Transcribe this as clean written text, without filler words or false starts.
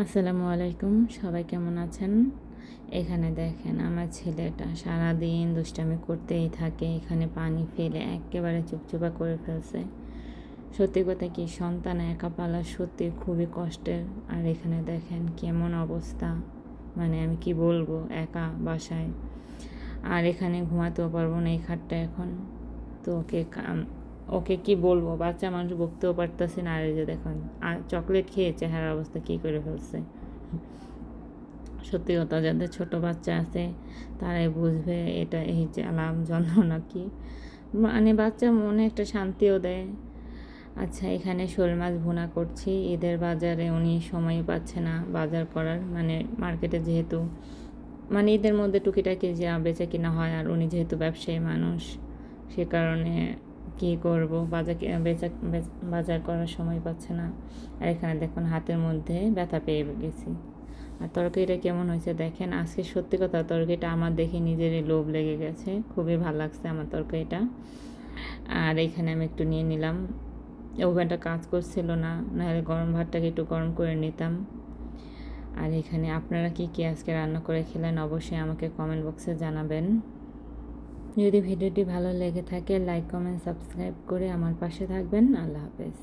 আসসালামু আলাইকুম, সবাই কেমন আছেন? এখানে দেখেন আমার ছেলেটা সারাদিন দুষ্টামি করতেই থাকে। এখানে পানি ফেলে একেবারে চুপচুপা করে ফেলছে। সত্যি কথা কি, সন্তান একা পালা সত্যি খুবই কষ্টের। আর এখানে দেখেন কেমন অবস্থা, মানে আমি কি বলবো, একা বাসায়। আর এখানে ঘুমাতেও পারবো না এই খাটটা এখন। তো ওকে কি বলবো, বাচ্চা মানুষ বকতেও পারতেছে না। আর এই যে দেখুন, আর চকলেট খেয়ে চেহারার অবস্থা কী করে ফেলছে। সত্যি কথা, যাদের ছোট বাচ্চা আছে তারাই বুঝবে এটা, এই জ্বালাম যন্ত্রণা কি। মানে বাচ্চা মনে একটা শান্তিও দেয়। আচ্ছা, এখানে শোল মাছ ভুনা করছি। ঈদের বাজারে উনি সময় পাচ্ছে না বাজার করার, মানে মার্কেটে যেহেতু মানে ঈদের মধ্যে টুকিটাকি যা বেচা কিনা হয়, আর উনি যেহেতু ব্যবসায়ী মানুষ, সে কারণে কী করব, বাজার করার সময় পাচ্ছে না। আর এখানে দেখুন হাতের মধ্যে ব্যথা পেয়ে গেছি। আর তরকারিটা কেমন হয়েছে দেখেন। আজকে সত্যি কথা, তরকারিটা আমার দেখে নিজেরই লোভ লেগে গেছে, খুবই ভালো লাগছে আমার তরকারিটা। আর এইখানে আমি একটু নিয়ে নিলাম, ওভেনটা কাজ করছিল না, নাহলে গরম ভাতটাকে একটু গরম করে নিতাম। আর এখানে আপনারা কি কি আজকে রান্না করে খেলেন অবশ্যই আমাকে কমেন্ট বক্সে জানাবেন। যদি ভিডিওটি ভালো লেগে থাকে লাইক কমেন্ট সাবস্ক্রাইব করে আমার পাশে থাকবেন। আল্লাহ হাফেজ।